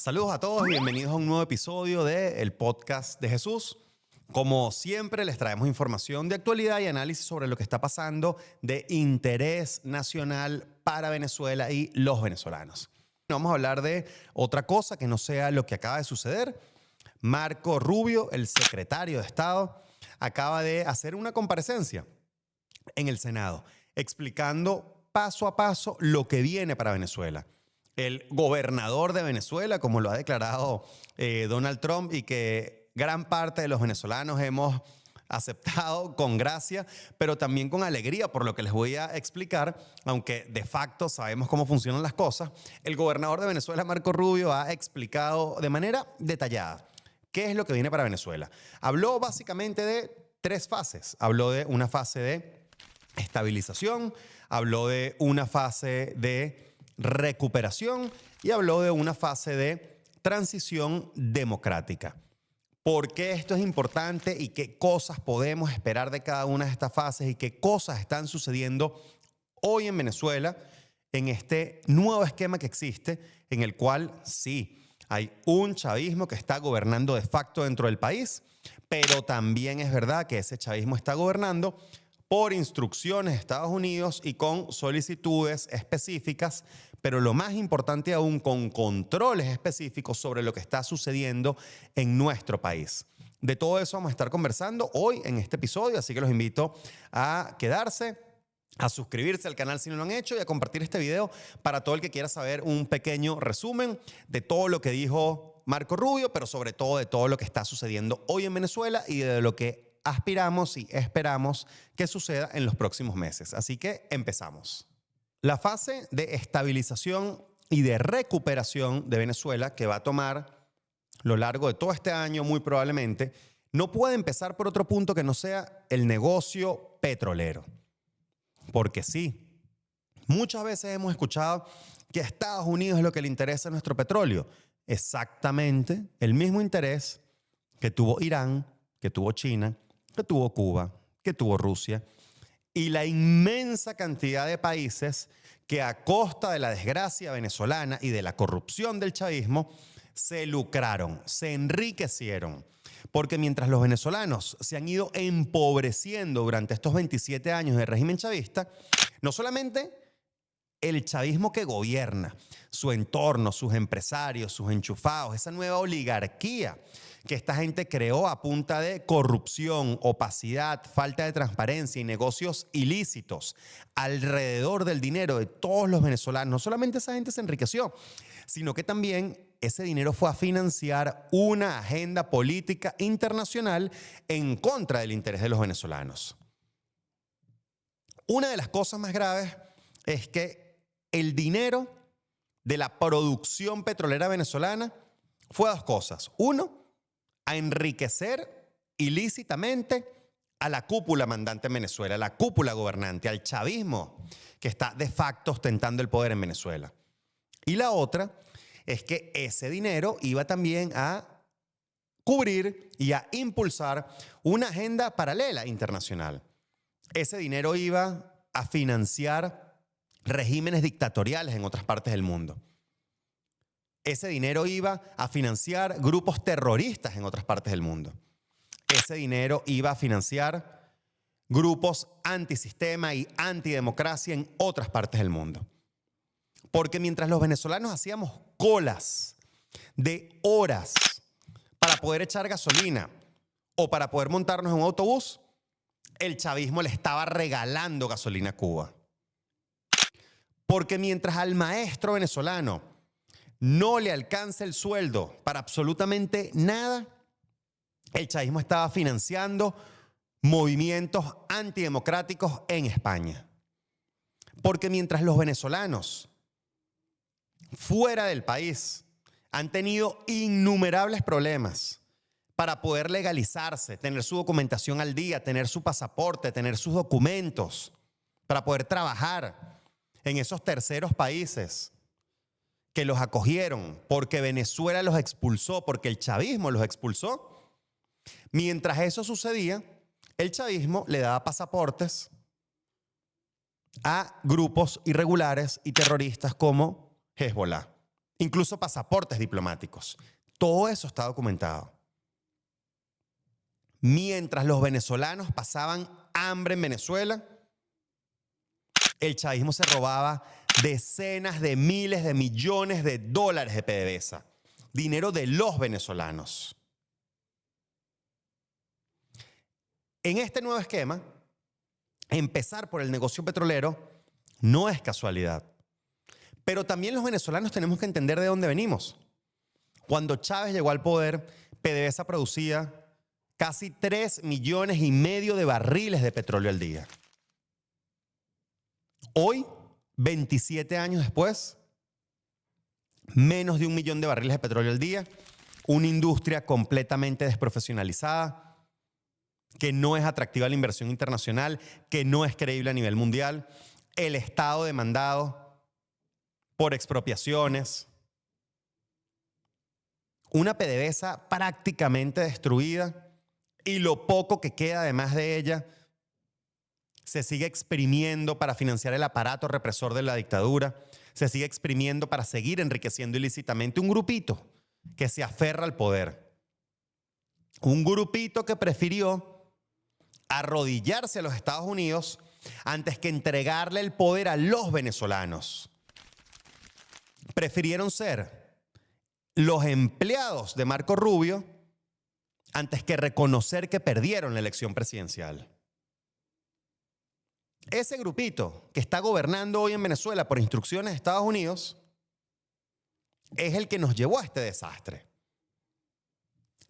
Saludos a todos y bienvenidos a un nuevo episodio del podcast de Jesús. Como siempre, les traemos información de actualidad y análisis sobre lo que está pasando de interés nacional para Venezuela y los venezolanos. Vamos a hablar de otra cosa que no sea lo que acaba de suceder. Marco Rubio, el secretario de Estado, acaba de hacer una comparecencia en el Senado explicando paso a paso lo que viene para Venezuela. El gobernador de Venezuela, como lo ha declarado Donald Trump y que gran parte de los venezolanos hemos aceptado con gracia, pero también con alegría por lo que les voy a explicar, aunque de facto sabemos cómo funcionan las cosas. El gobernador de Venezuela, Marco Rubio, ha explicado de manera detallada qué es lo que viene para Venezuela. Habló básicamente de tres fases. Habló de una fase de estabilización, habló de una fase de recuperación y habló de una fase de transición democrática. ¿Por qué esto es importante y qué cosas podemos esperar de cada una de estas fases y qué cosas están sucediendo hoy en Venezuela en este nuevo esquema que existe, en el cual sí, hay un chavismo que está gobernando de facto dentro del país, pero también es verdad que ese chavismo está gobernando por instrucciones de Estados Unidos y con solicitudes específicas, pero lo más importante aún, con controles específicos sobre lo que está sucediendo en nuestro país. De todo eso vamos a estar conversando hoy en este episodio, así que los invito a quedarse, a suscribirse al canal si no lo han hecho y a compartir este video para todo el que quiera saber un pequeño resumen de todo lo que dijo Marco Rubio, pero sobre todo de todo lo que está sucediendo hoy en Venezuela y de lo que aspiramos y esperamos que suceda en los próximos meses. Así que empezamos. La fase de estabilización y de recuperación de Venezuela, que va a tomar lo largo de todo este año muy probablemente, no puede empezar por otro punto que no sea el negocio petrolero. Porque sí, muchas veces hemos escuchado que a Estados Unidos es lo que le interesa nuestro petróleo. Exactamente el mismo interés que tuvo Irán, que tuvo China, que tuvo Cuba, que tuvo Rusia y la inmensa cantidad de países que a costa de la desgracia venezolana y de la corrupción del chavismo se lucraron, se enriquecieron. Porque mientras los venezolanos se han ido empobreciendo durante estos 27 años de régimen chavista, no solamente el chavismo que gobierna, su entorno, sus empresarios, sus enchufados, esa nueva oligarquía que esta gente creó a punta de corrupción, opacidad, falta de transparencia y negocios ilícitos alrededor del dinero de todos los venezolanos. No solamente esa gente se enriqueció, sino que también ese dinero fue a financiar una agenda política internacional en contra del interés de los venezolanos. Una de las cosas más graves es que el dinero de la producción petrolera venezolana fue a dos cosas. Uno, a enriquecer ilícitamente a la cúpula mandante en Venezuela, a la cúpula gobernante, al chavismo que está de facto ostentando el poder en Venezuela. Y la otra es que ese dinero iba también a cubrir y a impulsar una agenda paralela internacional. Ese dinero iba a financiar regímenes dictatoriales en otras partes del mundo. Ese dinero iba a financiar grupos terroristas en otras partes del mundo. Ese dinero iba a financiar grupos antisistema y antidemocracia en otras partes del mundo. Porque mientras los venezolanos hacíamos colas de horas para poder echar gasolina o para poder montarnos en un autobús, el chavismo le estaba regalando gasolina a Cuba. Porque mientras al maestro venezolano no le alcanza el sueldo para absolutamente nada, el chavismo estaba financiando movimientos antidemocráticos en España. Porque mientras los venezolanos fuera del país han tenido innumerables problemas para poder legalizarse, tener su documentación al día, tener su pasaporte, tener sus documentos, para poder trabajar en esos terceros países que los acogieron, porque Venezuela los expulsó, porque el chavismo los expulsó. Mientras eso sucedía, el chavismo le daba pasaportes a grupos irregulares y terroristas como Hezbollah. incluso pasaportes diplomáticos. Todo eso está documentado. Mientras los venezolanos pasaban hambre en Venezuela, el chavismo se robaba decenas de miles de millones de dólares de PDVSA, dinero de los venezolanos. En este nuevo esquema, empezar por el negocio petrolero no es casualidad. Pero también los venezolanos tenemos que entender de dónde venimos. Cuando Chávez llegó al poder, PDVSA producía casi 3,5 millones de barriles de petróleo al día. Hoy, 27 años después, menos de 1 millón de barriles de petróleo al día, una industria completamente desprofesionalizada, que no es atractiva a la inversión internacional, que no es creíble a nivel mundial, el Estado demandado por expropiaciones, una PDVSA prácticamente destruida y lo poco que queda además de ella se sigue exprimiendo para financiar el aparato represor de la dictadura, se sigue exprimiendo para seguir enriqueciendo ilícitamente un grupito que se aferra al poder. Un grupito que prefirió arrodillarse a los Estados Unidos antes que entregarle el poder a los venezolanos. Prefirieron ser los empleados de Marco Rubio antes que reconocer que perdieron la elección presidencial. Ese grupito que está gobernando hoy en Venezuela por instrucciones de Estados Unidos es el que nos llevó a este desastre.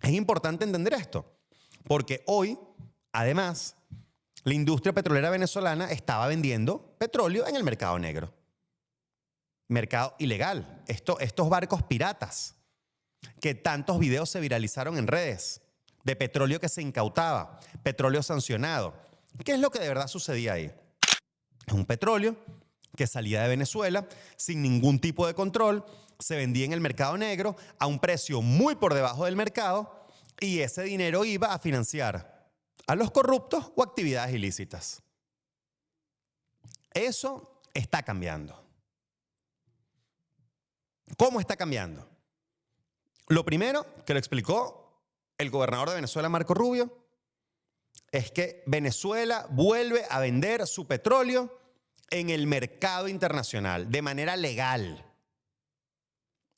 Es importante entender esto, porque hoy, además, la industria petrolera venezolana estaba vendiendo petróleo en el mercado negro. Mercado ilegal. Estos barcos piratas que tantos videos se viralizaron en redes de petróleo que se incautaba, petróleo sancionado. ¿Qué es lo que de verdad sucedía ahí? Es un petróleo que salía de Venezuela sin ningún tipo de control, se vendía en el mercado negro a un precio muy por debajo del mercado y ese dinero iba a financiar a los corruptos o actividades ilícitas. Eso está cambiando. ¿Cómo está cambiando? Lo primero que lo explicó el gobernador de Venezuela, Marco Rubio, es que Venezuela vuelve a vender su petróleo en el mercado internacional, de manera legal,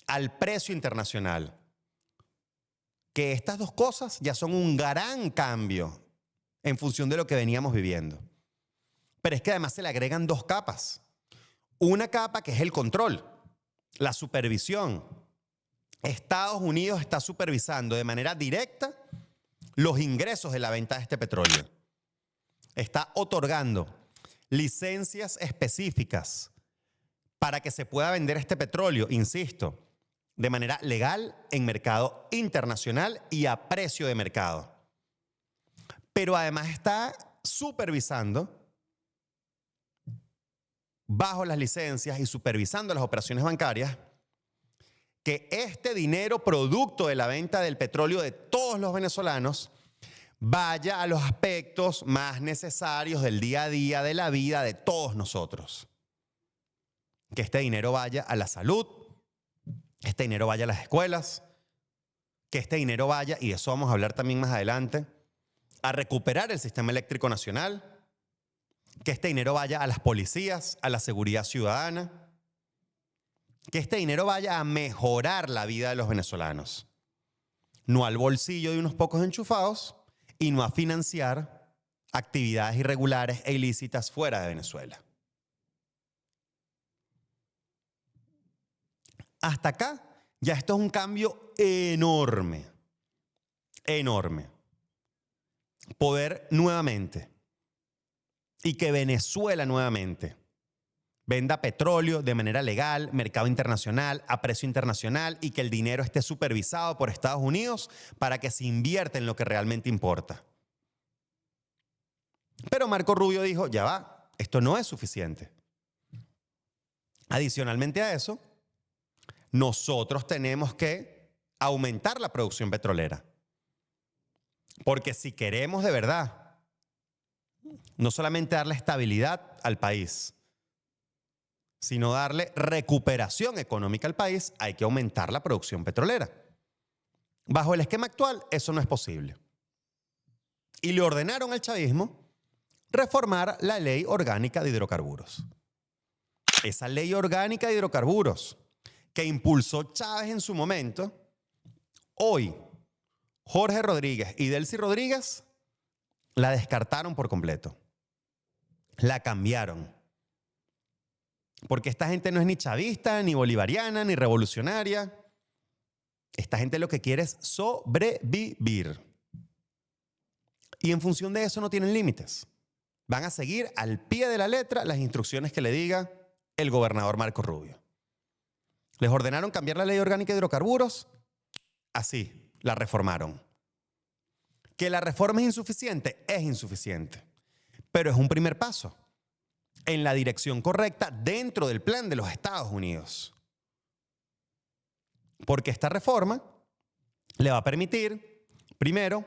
al precio internacional. Que estas dos cosas ya son un gran cambio en función de lo que veníamos viviendo. Pero es que además se le agregan dos capas. Una capa que es el control, la supervisión. Estados Unidos está supervisando de manera directa los ingresos de la venta de este petróleo. Está otorgando licencias específicas para que se pueda vender este petróleo, insisto, de manera legal en mercado internacional y a precio de mercado. Pero además está supervisando bajo las licencias y supervisando las operaciones bancarias que este dinero producto de la venta del petróleo de todos los venezolanos vaya a los aspectos más necesarios del día a día de la vida de todos nosotros. Que este dinero vaya a la salud, que este dinero vaya a las escuelas, que este dinero vaya, y de eso vamos a hablar también más adelante, a recuperar el sistema eléctrico nacional, que este dinero vaya a las policías, a la seguridad ciudadana, que este dinero vaya a mejorar la vida de los venezolanos, no al bolsillo de unos pocos enchufados y no a financiar actividades irregulares e ilícitas fuera de Venezuela. Hasta acá, ya esto es un cambio enorme, enorme. Poder nuevamente y que Venezuela nuevamente venda petróleo de manera legal, mercado internacional, a precio internacional y que el dinero esté supervisado por Estados Unidos para que se invierta en lo que realmente importa. Pero Marco Rubio dijo, ya va, esto no es suficiente. Adicionalmente a eso, nosotros tenemos que aumentar la producción petrolera. Porque si queremos de verdad no solamente darle estabilidad al país, sino darle recuperación económica al país, hay que aumentar la producción petrolera. Bajo el esquema actual, eso no es posible. Y le ordenaron al chavismo reformar la Ley Orgánica de Hidrocarburos. Esa Ley Orgánica de Hidrocarburos que impulsó Chávez en su momento, hoy Jorge Rodríguez y Delcy Rodríguez la descartaron por completo. La cambiaron. Porque esta gente no es ni chavista, ni bolivariana, ni revolucionaria. Esta gente lo que quiere es sobrevivir. Y en función de eso no tienen límites. Van a seguir al pie de la letra las instrucciones que le diga el gobernador Marco Rubio. Les ordenaron cambiar la Ley Orgánica de Hidrocarburos. Así, la reformaron. ¿Que la reforma es insuficiente? Es insuficiente. Pero es un primer paso en la dirección correcta dentro del plan de los Estados Unidos. Porque esta reforma le va a permitir, primero,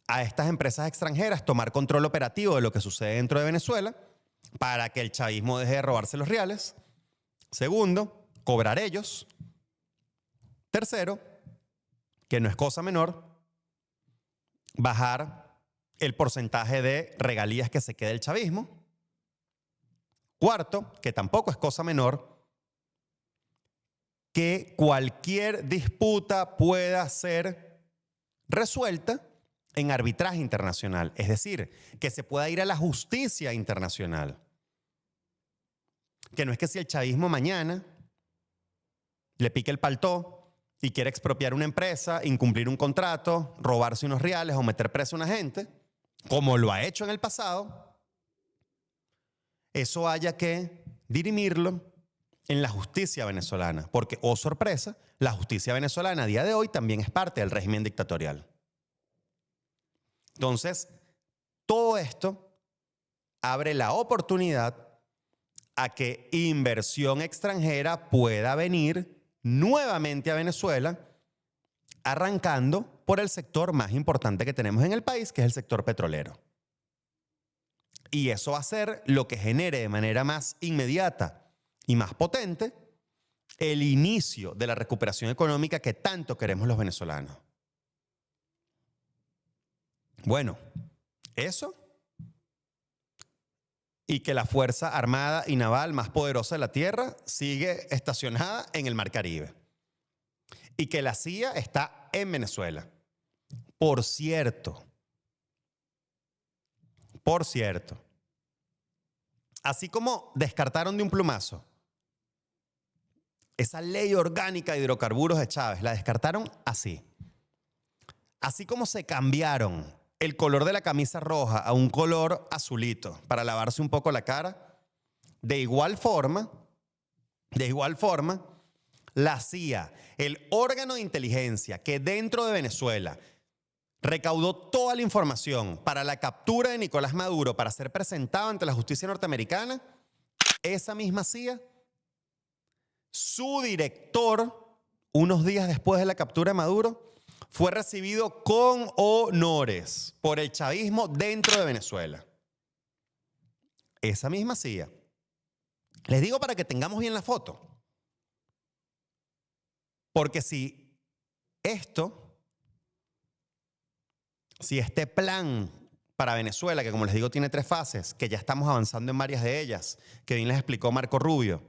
a estas empresas extranjeras tomar control operativo de lo que sucede dentro de Venezuela para que el chavismo deje de robarse los reales. Segundo, cobrar ellos. Tercero, que no es cosa menor, bajar el porcentaje de regalías que se quede el chavismo. Cuarto, que tampoco es cosa menor, que cualquier disputa pueda ser resuelta en arbitraje internacional. Es decir, que se pueda ir a la justicia internacional. Que no es que si el chavismo mañana le pique el paltó y quiere expropiar una empresa, incumplir un contrato, robarse unos reales o meter preso a una gente, como lo ha hecho en el pasado, eso haya que dirimirlo en la justicia venezolana. Porque, oh sorpresa, la justicia venezolana a día de hoy también es parte del régimen dictatorial. Entonces, todo esto abre la oportunidad a que inversión extranjera pueda venir nuevamente a Venezuela, arrancando por el sector más importante que tenemos en el país, que es el sector petrolero. Y eso va a ser lo que genere de manera más inmediata y más potente el inicio de la recuperación económica que tanto queremos los venezolanos. Bueno, eso y que la Fuerza Armada y Naval más poderosa de la Tierra sigue estacionada en el Mar Caribe. Y que la CIA está en Venezuela. Por cierto, así como descartaron de un plumazo esa Ley Orgánica de Hidrocarburos de Chávez, la descartaron así. Así como se cambiaron el color de la camisa roja a un color azulito para lavarse un poco la cara, de igual forma, la CIA, el órgano de inteligencia que dentro de Venezuela recaudó toda la información para la captura de Nicolás Maduro para ser presentado ante la justicia norteamericana, esa misma CIA, su director, unos días después de la captura de Maduro, fue recibido con honores por el chavismo dentro de Venezuela. Esa misma CIA. Les digo para que tengamos bien la foto. Porque si este plan para Venezuela, que como les digo tiene 3 fases, que ya estamos avanzando en varias de ellas, que bien les explicó Marco Rubio,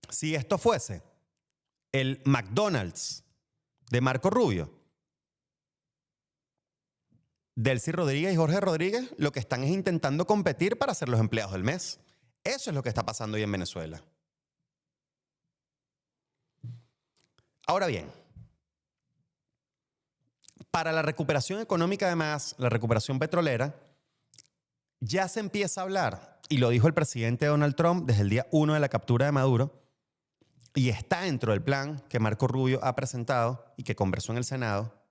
si esto fuese el McDonald's de Marco Rubio, Delcy Rodríguez y Jorge Rodríguez lo que están es intentando competir para ser los empleados del mes. Eso es lo que está pasando hoy en Venezuela. Ahora bien, para la recuperación económica, además, la recuperación petrolera, ya se empieza a hablar, y lo dijo el presidente Donald Trump desde el día 1 de la captura de Maduro, y está dentro del plan que Marco Rubio ha presentado y que conversó en el Senado,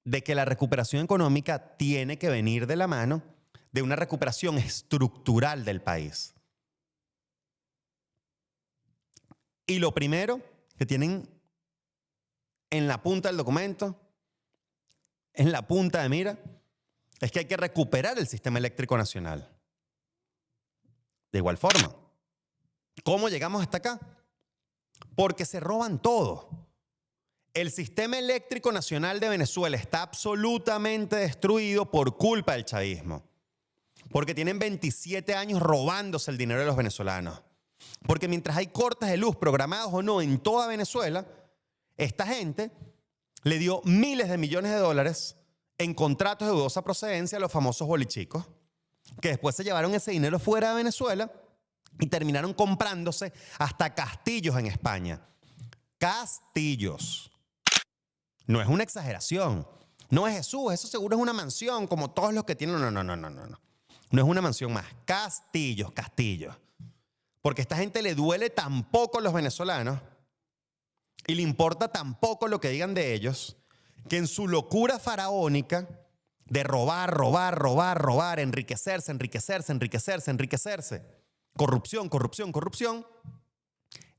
de que la recuperación económica tiene que venir de la mano de una recuperación estructural del país. Y lo primero que tienen en la punta del documento, en la punta de mira, es que hay que recuperar el sistema eléctrico nacional. De igual forma, ¿cómo llegamos hasta acá? Porque se roban todo. El sistema eléctrico nacional de Venezuela está absolutamente destruido por culpa del chavismo. Porque tienen 27 años robándose el dinero de los venezolanos. Porque mientras hay cortes de luz programados o no en toda Venezuela, esta gente le dio miles de millones de dólares en contratos de dudosa procedencia a los famosos bolichicos, que después se llevaron ese dinero fuera de Venezuela y terminaron comprándose hasta castillos en España. Castillos. No es una exageración. No es Jesús, eso seguro es una mansión como todos los que tienen. No. No es una mansión más. Castillos, castillos. Porque a esta gente le duele tan poco a los venezolanos y le importa tan poco lo que digan de ellos, que en su locura faraónica de robar, enriquecerse, corrupción,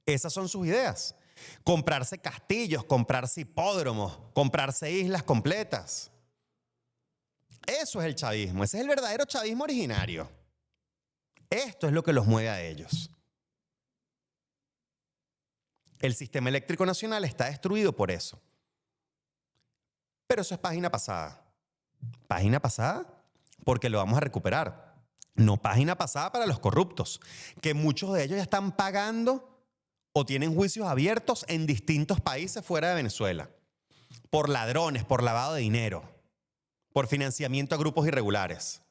esas son sus ideas. Comprarse castillos, comprarse hipódromos, comprarse islas completas. Eso es el chavismo, ese es el verdadero chavismo originario. Esto es lo que los mueve a ellos. El sistema eléctrico nacional está destruido por eso. Pero eso es página pasada. Página pasada porque lo vamos a recuperar. No página pasada para los corruptos, que muchos de ellos ya están pagando o tienen juicios abiertos en distintos países fuera de Venezuela. Por ladrones, por lavado de dinero, por financiamiento a grupos irregulares.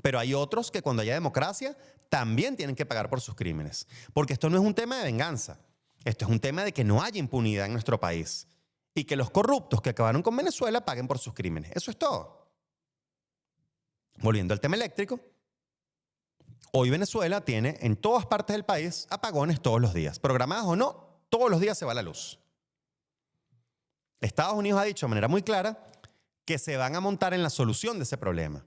Pero hay otros que cuando haya democracia también tienen que pagar por sus crímenes. Porque esto no es un tema de venganza. Esto es un tema de que no haya impunidad en nuestro país. Y que los corruptos que acabaron con Venezuela paguen por sus crímenes. Eso es todo. Volviendo al tema eléctrico. Hoy Venezuela tiene en todas partes del país apagones todos los días. Programados o no, todos los días se va la luz. Estados Unidos ha dicho de manera muy clara que se van a montar en la solución de ese problema.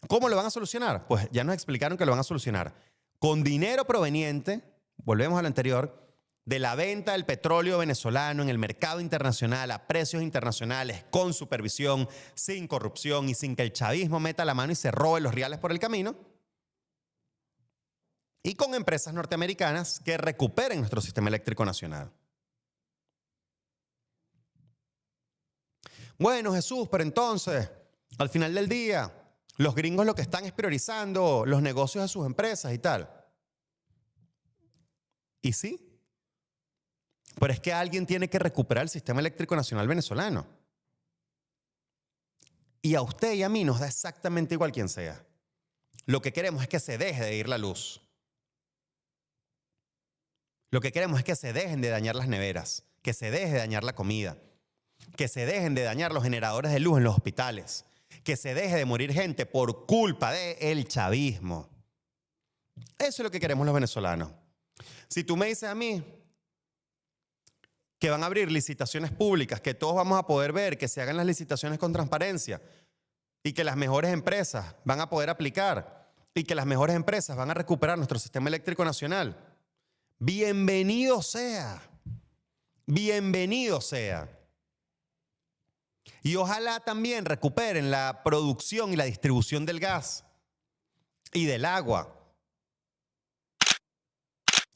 ¿Cómo lo van a solucionar? Pues ya nos explicaron que lo van a solucionar con dinero proveniente, volvemos a lo anterior, de la venta del petróleo venezolano en el mercado internacional a precios internacionales, con supervisión, sin corrupción y sin que el chavismo meta la mano y se robe los reales por el camino. Y con empresas norteamericanas que recuperen nuestro sistema eléctrico nacional. Bueno, Jesús, pero entonces, al final del día, los gringos lo que están es priorizando los negocios de sus empresas y tal. ¿Y sí? Pero es que alguien tiene que recuperar el sistema eléctrico nacional venezolano. Y a usted y a mí nos da exactamente igual quien sea. Lo que queremos es que se deje de ir la luz. Lo que queremos es que se dejen de dañar las neveras, que se deje de dañar la comida, que se dejen de dañar los generadores de luz en los hospitales, que se deje de morir gente por culpa del chavismo. Eso es lo que queremos los venezolanos. Si tú me dices a mí que van a abrir licitaciones públicas, que todos vamos a poder ver, que se hagan las licitaciones con transparencia y que las mejores empresas van a poder aplicar y que las mejores empresas van a recuperar nuestro sistema eléctrico nacional, bienvenido sea. Bienvenido sea. Y ojalá también recuperen la producción y la distribución del gas y del agua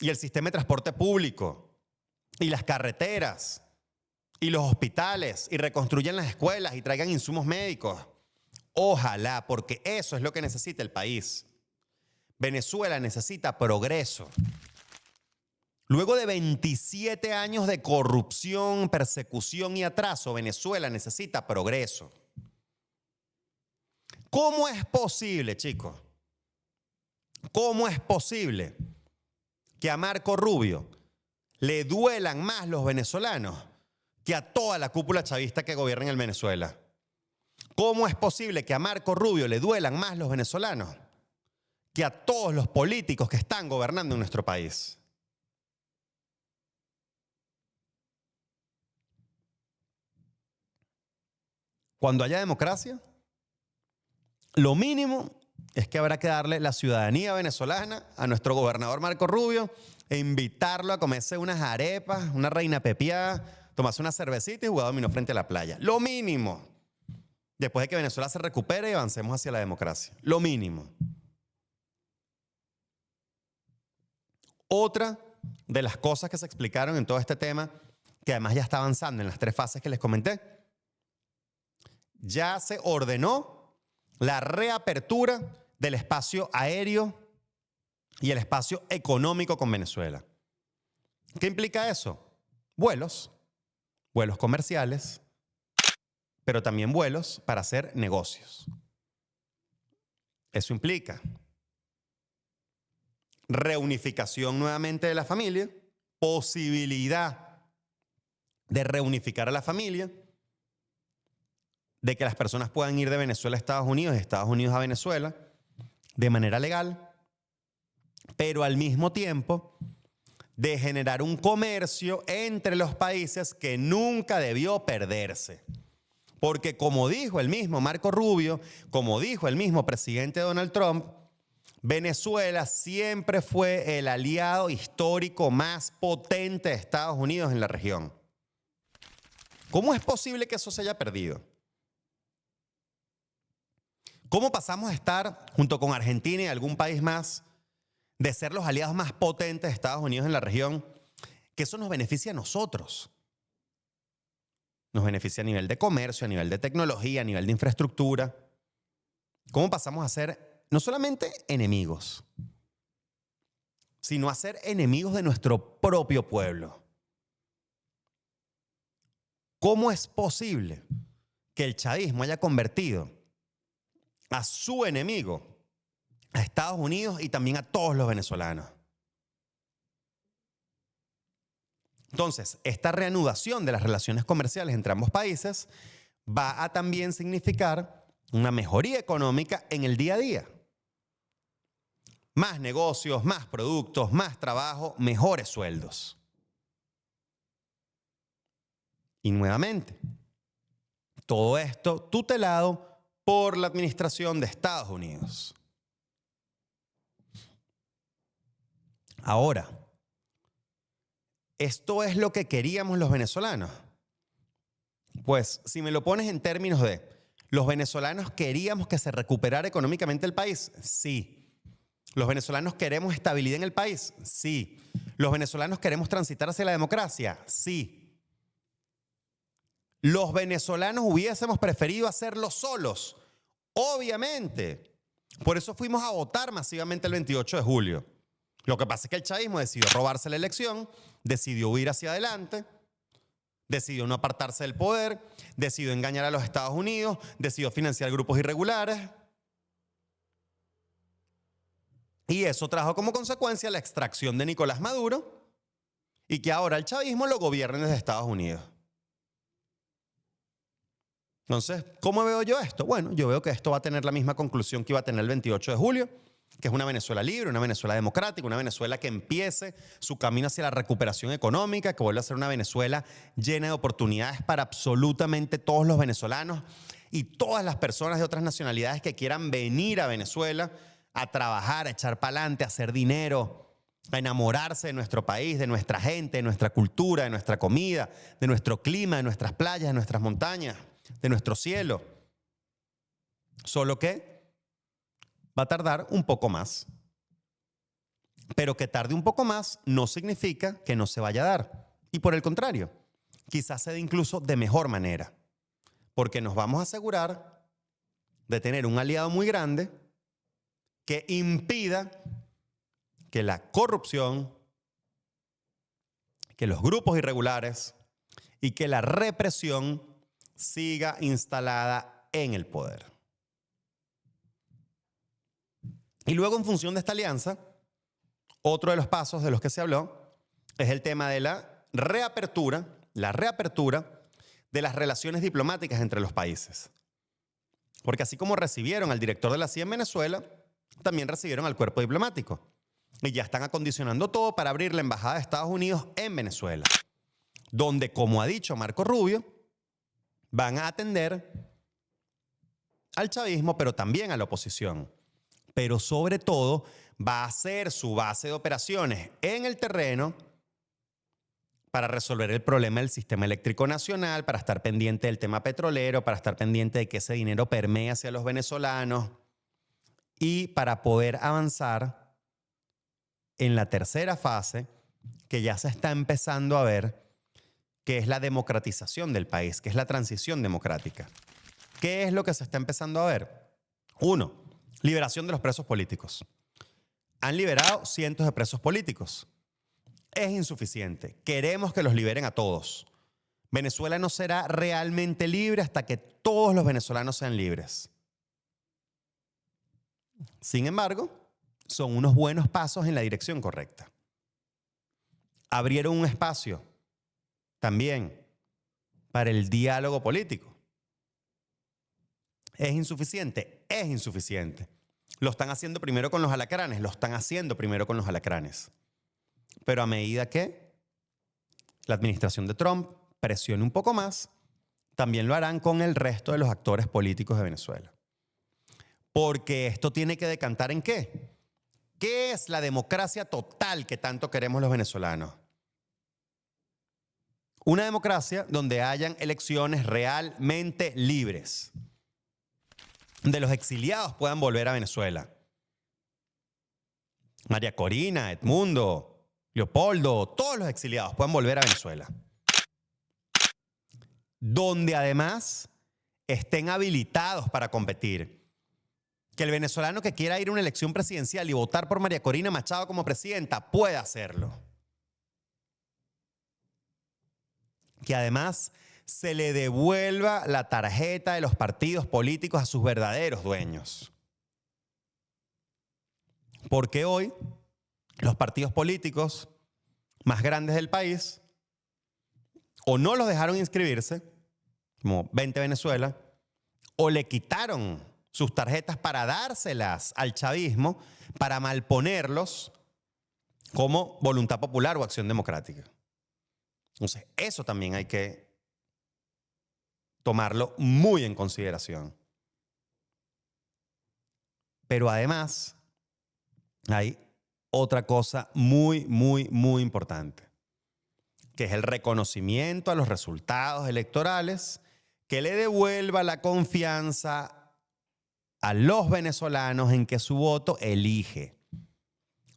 y el sistema de transporte público y las carreteras y los hospitales y reconstruyan las escuelas y traigan insumos médicos. Ojalá, porque eso es lo que necesita el país. Venezuela necesita progreso. Luego de 27 años de corrupción, persecución y atraso, Venezuela necesita progreso. ¿Cómo es posible, chicos? ¿Cómo es posible que a Marco Rubio le duelan más los venezolanos que a toda la cúpula chavista que gobierna en el Venezuela? ¿Cómo es posible que a Marco Rubio le duelan más los venezolanos que a todos los políticos que están gobernando en nuestro país? Cuando haya democracia, lo mínimo es que habrá que darle la ciudadanía venezolana a nuestro gobernador Marco Rubio e invitarlo a comerse unas arepas, una reina pepiada, tomarse una cervecita y jugar dominó frente a la playa. Lo mínimo. después de que Venezuela se recupere y avancemos hacia la democracia. Lo mínimo. Otra de las cosas que se explicaron en todo este tema, que además ya está avanzando en las 3 fases que les comenté, ya se ordenó la reapertura del espacio aéreo y el espacio económico con Venezuela. ¿Qué implica eso? Vuelos comerciales, pero también vuelos para hacer negocios. Eso implica reunificación nuevamente de la familia, posibilidad de reunificar a la familia, de que las personas puedan ir de Venezuela a Estados Unidos y de Estados Unidos a Venezuela de manera legal, pero al mismo tiempo de generar un comercio entre los países que nunca debió perderse. Porque como dijo el mismo Marco Rubio, como dijo el mismo presidente Donald Trump, Venezuela siempre fue el aliado histórico más potente de Estados Unidos en la región. ¿Cómo es posible que eso se haya perdido? ¿Cómo pasamos a estar, junto con Argentina y algún país más, de ser los aliados más potentes de Estados Unidos en la región, que eso nos beneficia a nosotros? Nos beneficia a nivel de comercio, a nivel de tecnología, a nivel de infraestructura. ¿Cómo pasamos a ser no solamente enemigos, sino a ser enemigos de nuestro propio pueblo? ¿Cómo es posible que el chavismo haya convertido a su enemigo, a Estados Unidos y también a todos los venezolanos? Entonces, esta reanudación de las relaciones comerciales entre ambos países va a también significar una mejoría económica en el día a día. Más negocios, más productos, más trabajo, mejores sueldos. Y nuevamente, todo esto tutelado por la administración de Estados Unidos. Ahora, ¿esto es lo que queríamos los venezolanos? Pues si me lo pones en términos de ¿los venezolanos queríamos que se recuperara económicamente el país? Sí. ¿Los venezolanos queremos estabilidad en el país? Sí. ¿Los venezolanos queremos transitar hacia la democracia? Sí. ¿Los venezolanos hubiésemos preferido hacerlo solos? Obviamente. Por eso fuimos a votar masivamente el 28 de julio. Lo que pasa es que el chavismo decidió robarse la elección, decidió huir hacia adelante, decidió no apartarse del poder, decidió engañar a los Estados Unidos, decidió financiar grupos irregulares. Y eso trajo como consecuencia la extracción de Nicolás Maduro y que ahora el chavismo lo gobierne desde Estados Unidos. Entonces, ¿cómo veo yo esto? Bueno, yo veo que esto va a tener la misma conclusión que iba a tener el 28 de julio, que es una Venezuela libre, una Venezuela democrática, una Venezuela que empiece su camino hacia la recuperación económica, que vuelva a ser una Venezuela llena de oportunidades para absolutamente todos los venezolanos y todas las personas de otras nacionalidades que quieran venir a Venezuela a trabajar, a echar para adelante, a hacer dinero, a enamorarse de nuestro país, de nuestra gente, de nuestra cultura, de nuestra comida, de nuestro clima, de nuestras playas, de nuestras montañas, de nuestro cielo. Solo que va a tardar un poco más. Pero que tarde un poco más no significa que no se vaya a dar. Y por el contrario, quizás se dé incluso de mejor manera. Porque nos vamos a asegurar de tener un aliado muy grande que impida que la corrupción, que los grupos irregulares y que la represión siga instalada en el poder. Y luego, en función de esta alianza, otro de los pasos de los que se habló es el tema de la reapertura de las relaciones diplomáticas entre los países. Porque así como recibieron al director de la CIA en Venezuela, también recibieron al cuerpo diplomático. Y ya están acondicionando todo para abrir la embajada de Estados Unidos en Venezuela, donde, como ha dicho Marco Rubio, van a atender al chavismo, pero también a la oposición. Pero sobre todo va a ser su base de operaciones en el terreno para resolver el problema del sistema eléctrico nacional, para estar pendiente del tema petrolero, para estar pendiente de que ese dinero permee hacia los venezolanos y para poder avanzar en la tercera fase que ya se está empezando a ver, que es la democratización del país, que es la transición democrática. ¿Qué es lo que se está empezando a ver? 1. Liberación de los presos políticos. Han liberado cientos de presos políticos. Es insuficiente. Queremos que los liberen a todos. Venezuela no será realmente libre hasta que todos los venezolanos sean libres. Sin embargo, son unos buenos pasos en la dirección correcta. Abrieron un espacio también para el diálogo político. ¿Es insuficiente? Es insuficiente. Lo están haciendo primero con los alacranes, Pero a medida que la administración de Trump presione un poco más, también lo harán con el resto de los actores políticos de Venezuela. Porque esto tiene que decantar ¿en qué? ¿Qué es la democracia total que tanto queremos los venezolanos? Una democracia donde hayan elecciones realmente libres, donde los exiliados puedan volver a Venezuela. María Corina, Edmundo, Leopoldo, todos los exiliados puedan volver a Venezuela. Donde además estén habilitados para competir. Que el venezolano que quiera ir a una elección presidencial y votar por María Corina Machado como presidenta pueda hacerlo. Que además se le devuelva la tarjeta de los partidos políticos a sus verdaderos dueños. Porque hoy los partidos políticos más grandes del país o no los dejaron inscribirse, como 20 Venezuela, o le quitaron sus tarjetas para dárselas al chavismo para malponerlos como Voluntad Popular o Acción Democrática. Entonces, eso también hay que tomarlo muy en consideración. Pero además, hay otra cosa muy, muy, muy importante, que es el reconocimiento a los resultados electorales que le devuelva la confianza a los venezolanos en que su voto elige.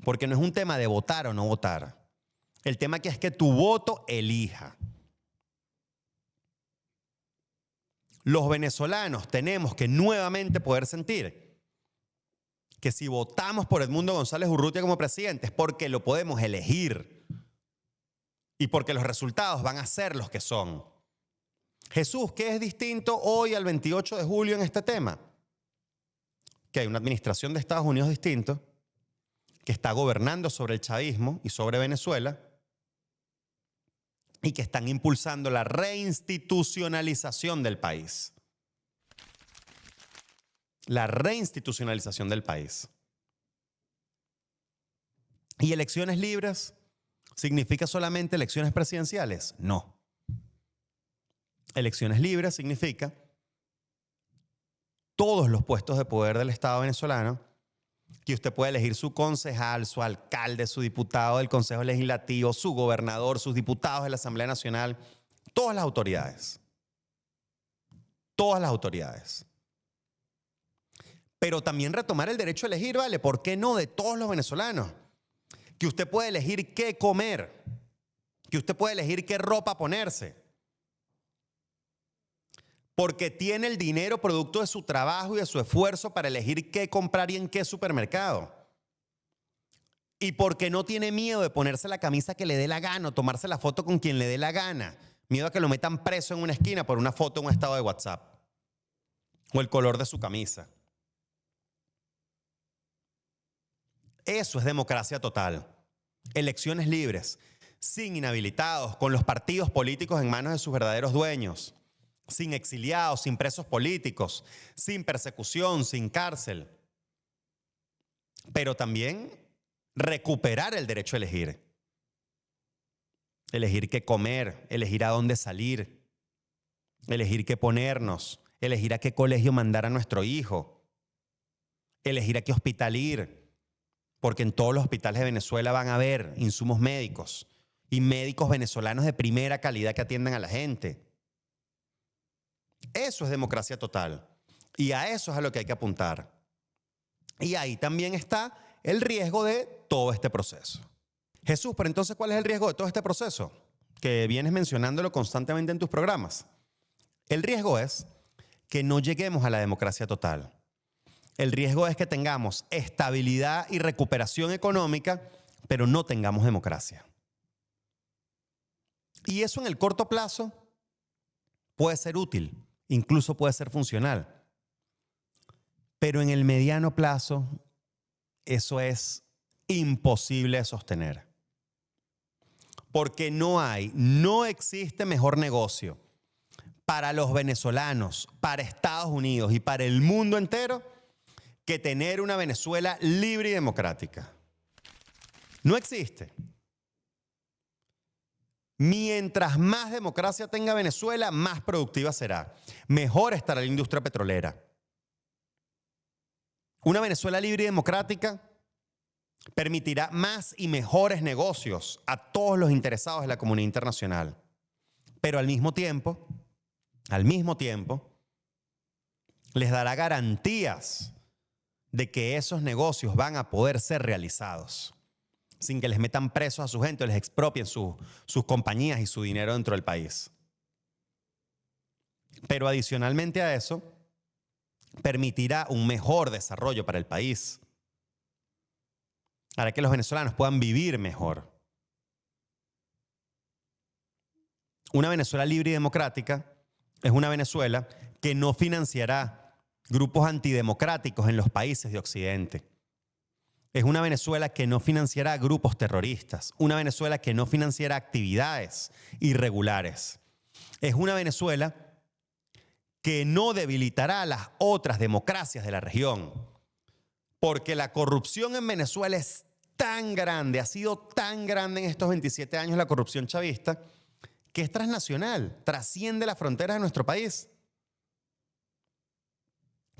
Porque no es un tema de votar o no votar. El tema aquí es que tu voto elija. Los venezolanos tenemos que nuevamente poder sentir que si votamos por Edmundo González Urrutia como presidente es porque lo podemos elegir y porque los resultados van a ser los que son. Jesús, ¿qué es distinto hoy al 28 de julio en este tema? Que hay una administración de Estados Unidos distinta que está gobernando sobre el chavismo y sobre Venezuela y que están impulsando la reinstitucionalización del país. La reinstitucionalización del país. ¿Y elecciones libres significa solamente elecciones presidenciales? No. Elecciones libres significa todos los puestos de poder del Estado venezolano, que usted puede elegir su concejal, su alcalde, su diputado del Consejo Legislativo, su gobernador, sus diputados de la Asamblea Nacional, todas las autoridades. Todas las autoridades. Pero también retomar el derecho a elegir, ¿vale? ¿Por qué no de todos los venezolanos? Que usted puede elegir qué comer, que usted puede elegir qué ropa ponerse. Porque tiene el dinero producto de su trabajo y de su esfuerzo para elegir qué comprar y en qué supermercado. Y porque no tiene miedo de ponerse la camisa que le dé la gana o tomarse la foto con quien le dé la gana. Miedo a que lo metan preso en una esquina por una foto en un estado de WhatsApp. O el color de su camisa. Eso es democracia total. Elecciones libres, sin inhabilitados, con los partidos políticos en manos de sus verdaderos dueños. Sin exiliados, sin presos políticos, sin persecución, sin cárcel. Pero también recuperar el derecho a elegir. Elegir qué comer, elegir a dónde salir, elegir qué ponernos, elegir a qué colegio mandar a nuestro hijo, elegir a qué hospital ir, porque en todos los hospitales de Venezuela van a haber insumos médicos y médicos venezolanos de primera calidad que atiendan a la gente. Eso es democracia total. Y a eso es a lo que hay que apuntar. Y ahí también está el riesgo de todo este proceso. Jesús, pero entonces, ¿cuál es el riesgo de todo este proceso? Que vienes mencionándolo constantemente en tus programas. El riesgo es que no lleguemos a la democracia total. El riesgo es que tengamos estabilidad y recuperación económica, pero no tengamos democracia. Y eso en el corto plazo puede ser útil, incluso puede ser funcional. Pero en el mediano plazo, eso es imposible de sostener. Porque no existe mejor negocio para los venezolanos, para Estados Unidos y para el mundo entero que tener una Venezuela libre y democrática. No existe. Mientras más democracia tenga Venezuela, más productiva será. Mejor estará la industria petrolera. Una Venezuela libre y democrática permitirá más y mejores negocios a todos los interesados de la comunidad internacional. Pero al mismo tiempo, les dará garantías de que esos negocios van a poder ser realizados sin que les metan presos a su gente o les expropien sus compañías y su dinero dentro del país. Pero adicionalmente a eso, permitirá un mejor desarrollo para el país. Hará que los venezolanos puedan vivir mejor. Una Venezuela libre y democrática es una Venezuela que no financiará grupos antidemocráticos en los países de Occidente. Es una Venezuela que no financiará grupos terroristas. Una Venezuela que no financiará actividades irregulares. Es una Venezuela que no debilitará a las otras democracias de la región. Porque la corrupción en Venezuela es tan grande, ha sido tan grande en estos 27 años la corrupción chavista, que es transnacional, trasciende las fronteras de nuestro país.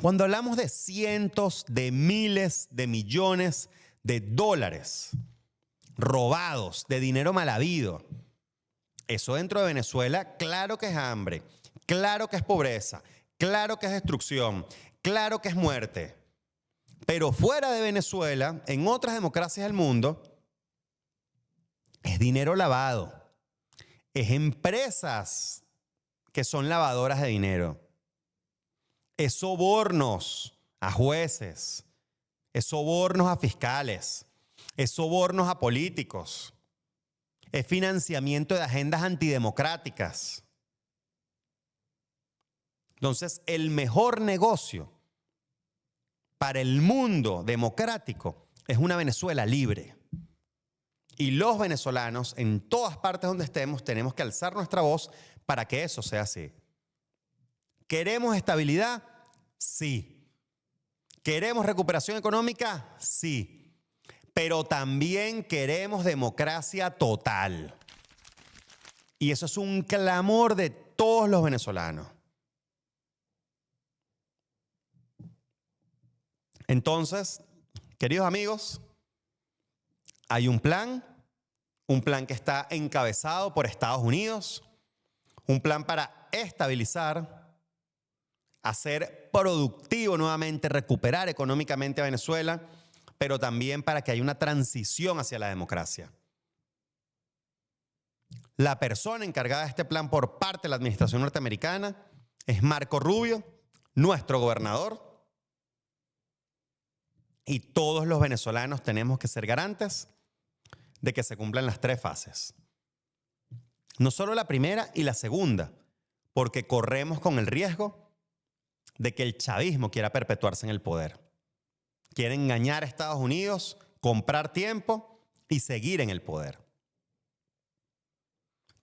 Cuando hablamos de cientos de miles de millones de dólares robados, de dinero mal habido, eso dentro de Venezuela, claro que es hambre, claro que es pobreza, claro que es destrucción, claro que es muerte. Pero fuera de Venezuela, en otras democracias del mundo, es dinero lavado. Es empresas que son lavadoras de dinero. Es sobornos a jueces. Es sobornos a fiscales. Es sobornos a políticos. Es financiamiento de agendas antidemocráticas. Entonces, el mejor negocio para el mundo democrático es una Venezuela libre. Y los venezolanos, en todas partes donde estemos, tenemos que alzar nuestra voz para que eso sea así. ¿Queremos estabilidad? Sí. ¿Queremos recuperación económica? Sí. Pero también queremos democracia total. Y eso es un clamor de todos los venezolanos. Entonces, queridos amigos, hay un plan que está encabezado por Estados Unidos, un plan para estabilizar, hacer productivo nuevamente, recuperar económicamente a Venezuela, pero también para que haya una transición hacia la democracia. La persona encargada de este plan por parte de la administración norteamericana es Marco Rubio, nuestro gobernador. Y todos los venezolanos tenemos que ser garantes de que se cumplan las tres fases. No solo la primera y la segunda, porque corremos con el riesgo de que el chavismo quiera perpetuarse en el poder. Quiere engañar a Estados Unidos, comprar tiempo y seguir en el poder.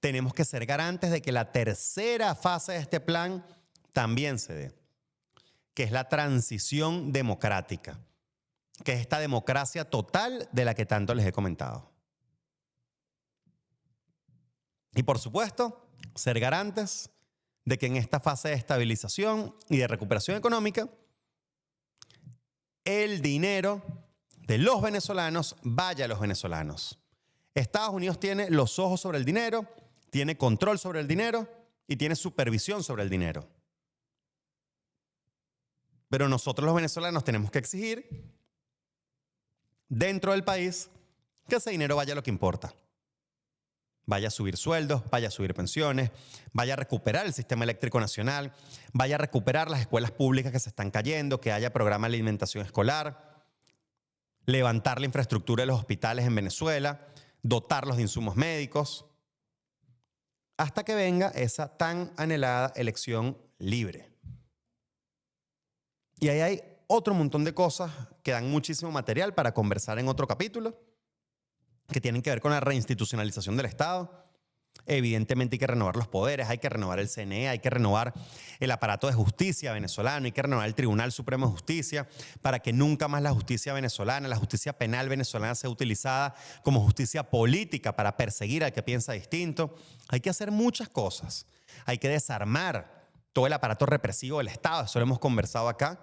Tenemos que ser garantes de que la tercera fase de este plan también se dé, que es la transición democrática, que es esta democracia total de la que tanto les he comentado. Y por supuesto, ser garantes de que en esta fase de estabilización y de recuperación económica, el dinero de los venezolanos vaya a los venezolanos. Estados Unidos tiene los ojos sobre el dinero, tiene control sobre el dinero y tiene supervisión sobre el dinero. Pero nosotros los venezolanos tenemos que exigir dentro del país que ese dinero vaya a lo que importa. Vaya a subir sueldos, vaya a subir pensiones, vaya a recuperar el sistema eléctrico nacional, vaya a recuperar las escuelas públicas que se están cayendo, que haya programa de alimentación escolar, levantar la infraestructura de los hospitales en Venezuela, dotarlos de insumos médicos, hasta que venga esa tan anhelada elección libre. Y ahí hay otro montón de cosas que dan muchísimo material para conversar en otro capítulo, que tienen que ver con la reinstitucionalización del Estado. Evidentemente hay que renovar los poderes, hay que renovar el CNE, hay que renovar el aparato de justicia venezolano, hay que renovar el Tribunal Supremo de Justicia para que nunca más la justicia venezolana, la justicia penal venezolana sea utilizada como justicia política para perseguir al que piensa distinto. Hay que hacer muchas cosas. Hay que desarmar todo el aparato represivo del Estado, eso lo hemos conversado acá.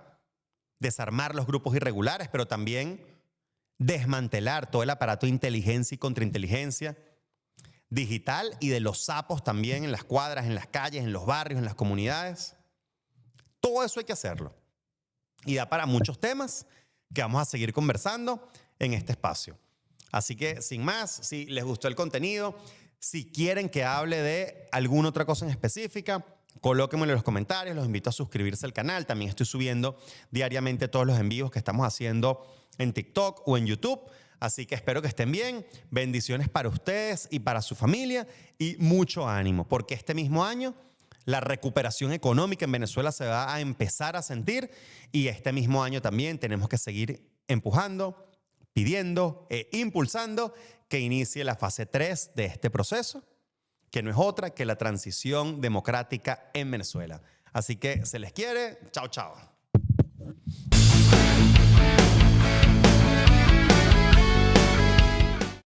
Desarmar los grupos irregulares, pero también desmantelar todo el aparato de inteligencia y contrainteligencia digital y de los sapos también en las cuadras, en las calles, en los barrios, en las comunidades. Todo eso hay que hacerlo. Y da para muchos temas que vamos a seguir conversando en este espacio. Así que, sin más, si les gustó el contenido, si quieren que hable de alguna otra cosa en específica, colóquenmelo en los comentarios, los invito a suscribirse al canal. También estoy subiendo diariamente todos los envíos que estamos haciendo en TikTok o en YouTube. Así que espero que estén bien. Bendiciones para ustedes y para su familia y mucho ánimo, porque este mismo año la recuperación económica en Venezuela se va a empezar a sentir y este mismo año también tenemos que seguir empujando, pidiendo e impulsando que inicie la fase 3 de este proceso, que no es otra que la transición democrática en Venezuela. Así que se les quiere. Chao, chao.